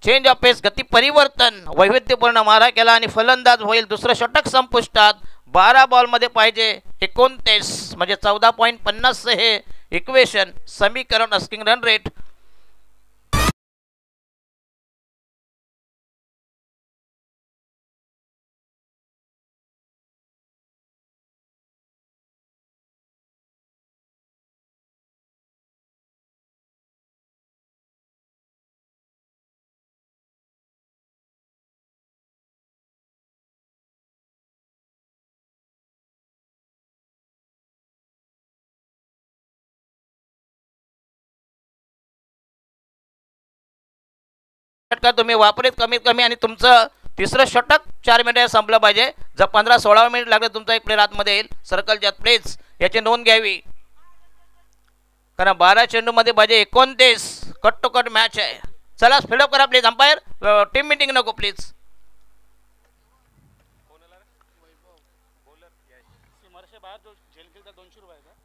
चेंज ऑफ पेस, गती परिवर्तन, वैविध्यपूर्ण मारा केला आणि फलंदाज होईल. दुसरं षटक संपुष्टात. 12 बॉलमध्ये पाहिजे 29 म्हणजे 14.50 हे इक्वेशन, समीकरण. अस्किंग रन रेट तुम्ही वापरीत कमीत कमी आणि तुमचं तिसरं षटक 4 मिनिटे संपलं पाहिजे. जर 15-16 मिनिट लागले तुमचा एक प्लेअर आतमध्ये येईल. सर्कलच्या प्लेस याची नोंद घ्यावी, कारण 12 चेंडू मध्ये पाहिजे 29. कट टू कट मॅच आहे. चला स्पीडअप करा प्लीज. अंपायर टीम मीटिंग नको प्लीज.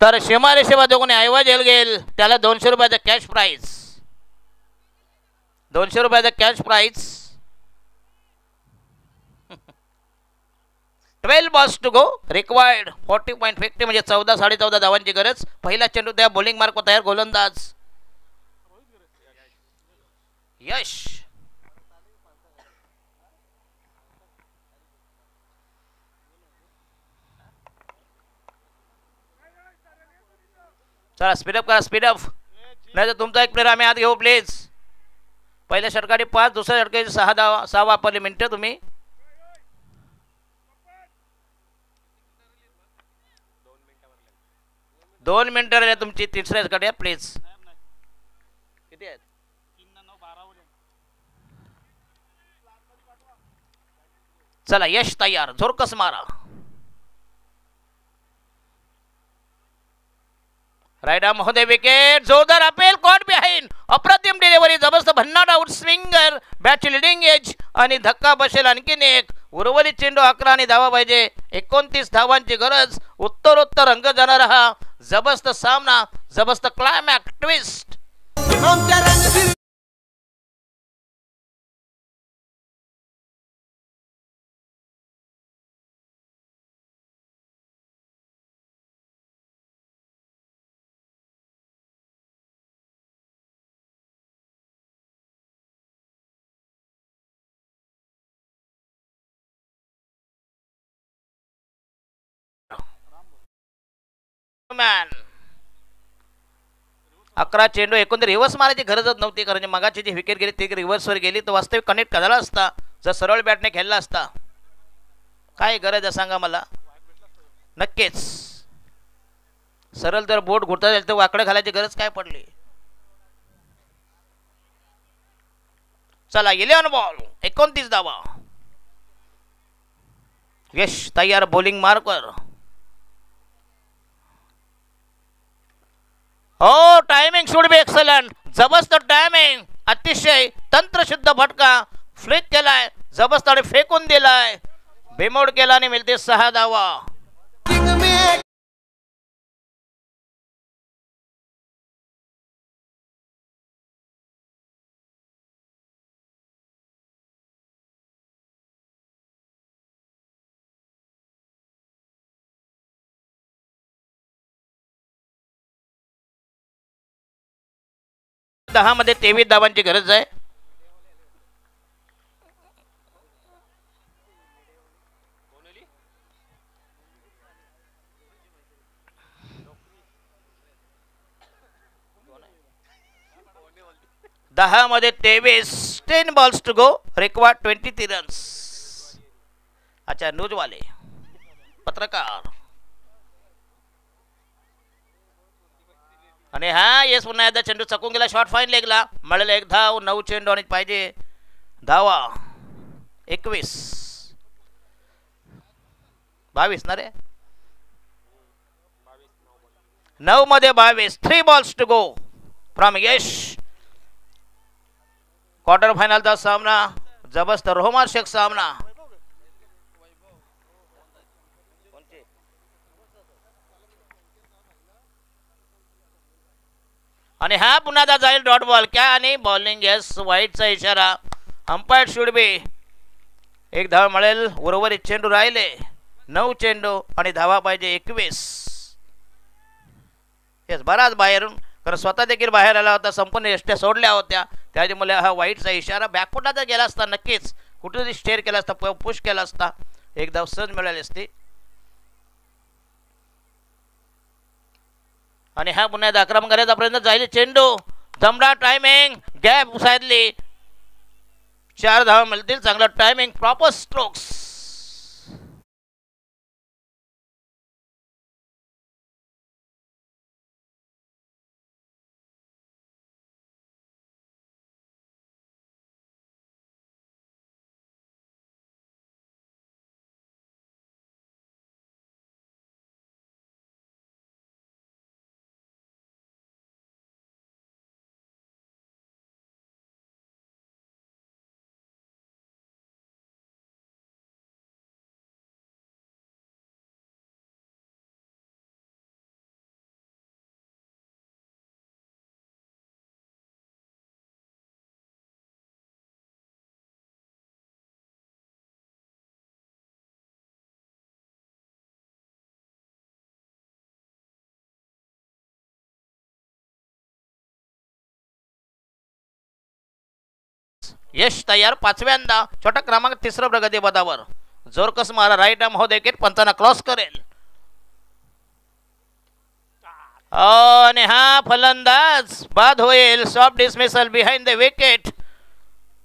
तर सीमा रेषेवर जो कोणी ऐवज येईल घेईल त्याला 200 रुपयाचा कॅश प्राइज. 200 रुपयाचा cash prize. 12 balls to go. Required 40.50 म्हणजे 14-14.5 धावांची गरज. पहिला चेंडू त्या बॉलिंग मार्क तयार. गोलंदाज यश. चला स्पीडअप करा, स्पीडअप. नाही तर तुमचा एक प्लेअर आम्ही आत घेऊ प्लीज. पहिल्या षटकाने 5, दुसऱ्या षटकाने 6 धावा, 6 वापरले मिनिटं तुम्ही. दोन मिनिटं राहिले तुमची तिसऱ्या षटकाने प्लीज. किती आहेत? चला यश तयार. झोरकस मारा. रायडा महोदय विकेट जोरदार अपेल कॉट बिहाइंड अप्रतिम डिलिव्हरी जबरदस्त भन्नाट आउट स्विंगर बॅटची लिडिंग एज आणि धक्का बसेल आणखीन एक उर्वरित चेंडू 11 आणि धावा पाहिजे 29 धावांची गरज उत्तरोत्तर रंग जाणारा हा जबरदस्त सामना जबरदस्त क्लायमॅक्स ट्विस्ट मॅन 11 चेंडू एकूण रिव्हर्स मारायची गरजच नव्हती कारण मगाची जी विकेट गेली ती रिव्हर्सवर गेली तर वास्तविक कनेक्ट करायला असता जर सरळ बॅटने खेळला असता काय गरज आहे सांगा मला नक्कीच सरळ जर बोट घुटता येईल तर वाकडे घालायची गरज काय पडली चला 11 बॉल 29 धावा यश तयार बॉलिंग मार्कर हो टायमिंग शुड बी एक्सलंट जबरदस्त टायमिंग अतिशय तंत्रशुद्ध फटका फ्लिक केलाय जबरदस्त आणि फेकून दिलाय बेमोड केला आणि मिळते 6 धावा दहा मध्ये 23 धावांची गरज आहे दहा मध्ये 23 10 balls to go required 23 runs अच्छा न्यूज वाले पत्रकार आणि हा येस पुन्हा एकदा चेंडू चकून गेला शॉर्ट फाईन लेगला मिळाला 1 धाव 9 चेंडू आणि पाहिजे धावा 21 22 ना रे 9 मध्ये 22 3 balls to go from Yash quarter फायनलचा सामना जबरदस्त रोमांचक सामना आणि हा पुन्हा जाईल डॉट बॉल क्या आणि बॉलिंग यस वाईटचा इशारा अंपायर शुड बी 1 धाव मिळेल उर्वरित चेंडू राहिले 9 चेंडू आणि धावा पाहिजे 21 येस बराच बाहेरून कारण स्वतः देखील बाहेर आला होता संपूर्ण यष्ट्या सोडल्या होत्या त्याच्यामुळे हा वाईटचा इशारा बॅकफुटला जर गेला असता नक्कीच कुठेतरी स्टेअर केला असता पुश केला असता 1 धाव सहज मिळाली असती आणि हा पुन्हा आक्रमण करायचा प्रयत्न जाईल चेंडू दमडा टायमिंग गॅप साधली 4 धावा मिळतील चांगला टायमिंग प्रॉपर स्ट्रोक्स यश तयार 5व्यांदा छोटा क्रमांक 3 प्रगती पदावर जोरकस मारा राईट आर्म महोदय विकेट पंचांना क्रॉस करेल आणि हा फलंदाज बाद होईल soft dismissal behind the wicket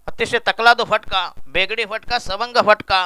अतिशय तकलादू फटका बेगडी फटका सवंग फटका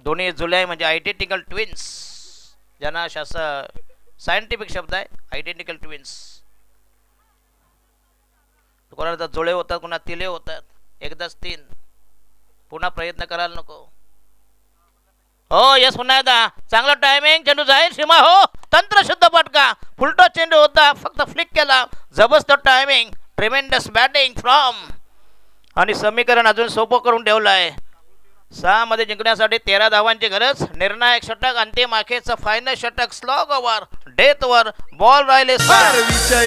दोन्ही जुलै म्हणजे आयडेंटिकल ट्विन्स, ज्यांना सायंटिफिक शब्द आहे आयडेंटिकल ट्विन्स. कोणाला जुळे होतात, कोणा तिले होतात. एकदाच 3, पुन्हा प्रयत्न करायला नको. हो यस, पुन्हा एकदा चांगला टायमिंग. चेंडू जाईल सीमा. हो तंत्रशुद्ध फटका. फुलटो चेंडू होता, फक्त फ्लिक केला. जबरदस्त टायमिंग. Tremendous batting from. आणि समीकरण अजून सोपं करून ठेवलं आहे. 6 मध्ये जिंकण्यासाठी 13 धावांची गरज. निर्णायक षटक, अंतिम आखेचं फायनल षटक. Slog over, death over. Ball राहिले 6.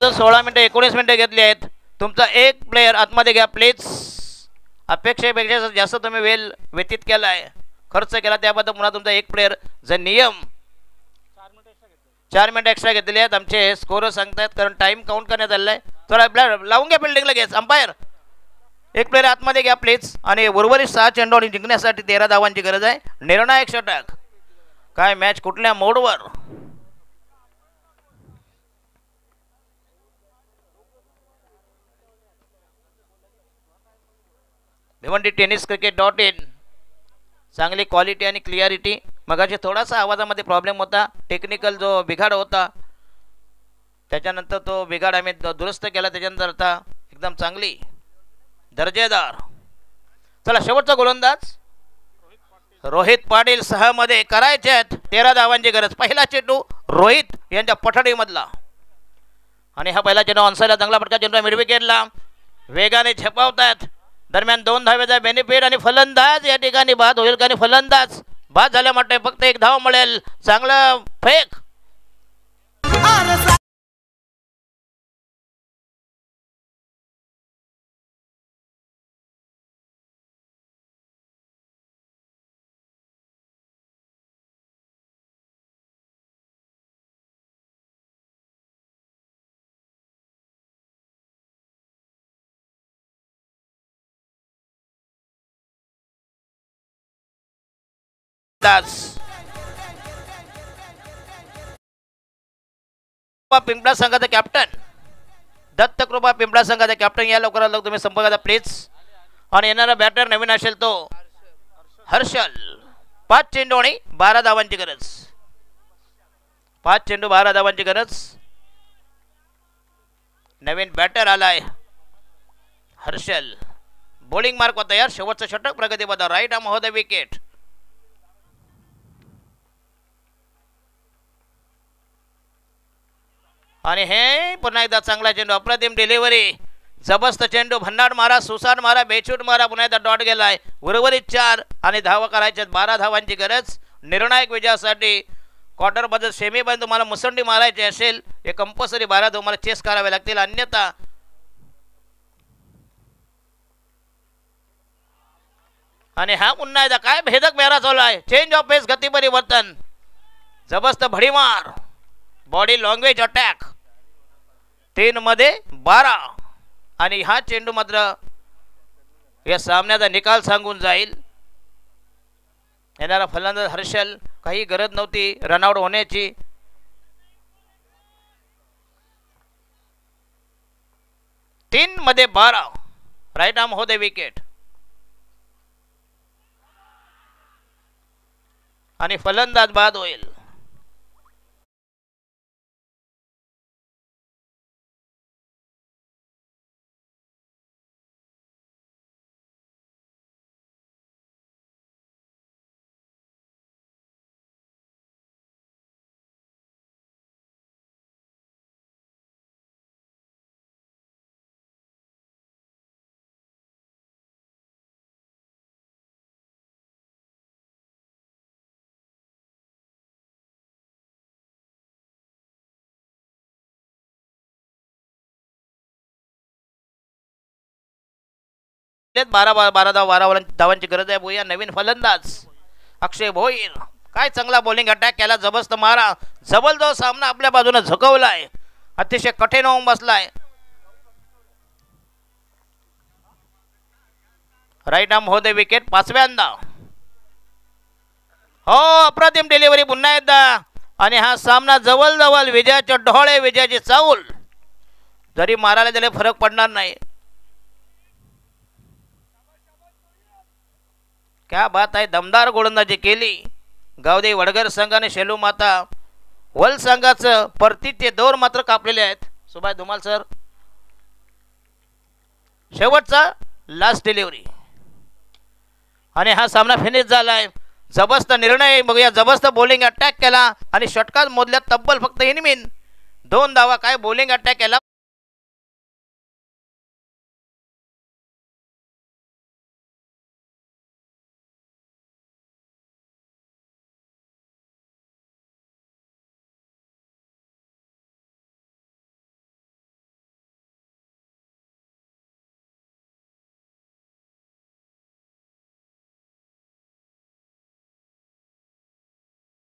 तर 16 मिनिटं 19 मिनिटं घेतली आहेत. तुमचा एक प्लेयर आतमध्ये घ्या प्लीज. अपेक्षेपेक्षा जास्त तुम्ही वेळ व्यतीत केला आहे, खर्च केला, त्याबद्दल पुन्हा तुमचा एक प्लेयर. जर नियम 4 मिनिटं एक्स्ट्रा घेतलेले आहेत. आमचे स्कोर सांगतायत कारण टाइम काउंट करण्यात आलेला आहे. तर लावून घ्या बिल्डिंगला लगेच. अंपायर एक प्लेयर आतमध्ये घ्या प्लीज. आणि उर्वरित 6 चेंडू जिंकण्यासाठी 13 धावांची गरज आहे. निर्णायक षटक. काय मॅच कुठल्या मोडवर. भिवंडी टेनिस क्रिकेट.in. चांगली क्वालिटी आणि क्लिअरिटी. मगाशी थोडासा आवाजामध्ये प्रॉब्लेम होता, टेक्निकल जो बिघाड होता, त्याच्यानंतर तो बिघाड आम्ही दुरुस्त केला. त्याच्यानंतर आता एकदम चांगली दर्जेदार. चला शेवटचा गोलंदाज रोहित पाटील. 6 मध्ये करायचे आहेत 13 धावांची गरज. पहिला चेंडू रोहित यांच्या पठाडीमधला. आणि हा पहिला चेंडू ऑनसाईडला चांगला फटका. चेंडू मिड विकेटला वेगाने झेपावतात. दरम्यान 2 धावेचा बेनिफिट. आणि फलंदाज या ठिकाणी बाद होईल. आणि फलंदाज बाद झाल्या म्हटले फक्त 1 धाव मिळेल. चांगला फेक. पिंपळा संघाचा कॅप्टन दत्तकृपा पिंपळा संघाचा कॅप्टन या लवकरात लवकर तुम्ही संपर्क करा प्लीज. आणि येणारा बॅटर नवीन असेल तो हर्षल. 5 चेंडू आणि 12 धावांची गरज. 5 चेंडू 12 धावांची गरज. नवीन बॅटर आलाय हर्षल. बॉलिंग मार्क वर तयार. शेवटचं षटक प्रगतीपथ. राईट आर्म हो द विकेट. आणि हे पुन्हा एकदा चांगला चेंडू. अप्रतिम डिलिव्हरी. जबरदस्त चेंडू. भन्नाट मारा, सुसाट मारा, बेचूट मारा. पुन्हा एकदा डॉट गेलाय. उर्वरित 4 आणि धावा करायच्या 12 धावांची गरज. निर्णायक विजयासाठी क्वार्टर मध्ये सेमी पर्यंत तुम्हाला मुसंडी मारायची असेल हे कंपल्सरी 12 तुम्हाला चेस करावे लागतील. अन्यथा आणि हा पुन्हा एकदा काय भेदक बेरा चालू आहे. चेंज ऑफ पेस, गती परिवर्तन. जबरदस्त भडीमार. Body language attack. 3 मध्ये 12. आणि हा चेंडू मात्र या सामन्याचा निकाल सांगून जाईल. येणारा फलंदाज हर्षल. काही गरज नव्हती रनआउट होण्याची. तीन मध्ये 12. राईट आर्म हो द विकेट. आणि फलंदाज बाद होईल. बारा धावांची गरज आहे. भोईर नवीन फलंदाज अक्षय भोईर. काय चांगला बॉलिंग अटॅक केला. जबरदस्त मारा. जबरदस्त सामना आपल्या बाजूने झुकवलाय. अतिशय कठीण होऊन बसलाय. राईट आर्म होते विकेट. पाचव्यांदा हो अप्रतिम डिलिव्हरी पुन्हा एकदा. आणि हा सामना जवळ विजयाचे डोळे, विजयाची चाऊल. जरी मारायला दिले फरक पडणार नाही. क्या बात आहे. दमदार गोलंदाजी केली गावदेवी वडगर संघाने. शेलू माता वल संघाचं परतीचे दौर मात्र कापलेले आहेत. सुभाष धुमाल सर. शेवटचा लास्ट डिलिव्हरी आणि हा सामना फिनिश झालाय. जबरदस्त निर्णय बघूया. जबरदस्त बॉलिंग अटॅक केला आणि षटकात मोडल्यात तब्बल फक्त इनमिन 2 धावा. काय बॉलिंग अटॅक केला.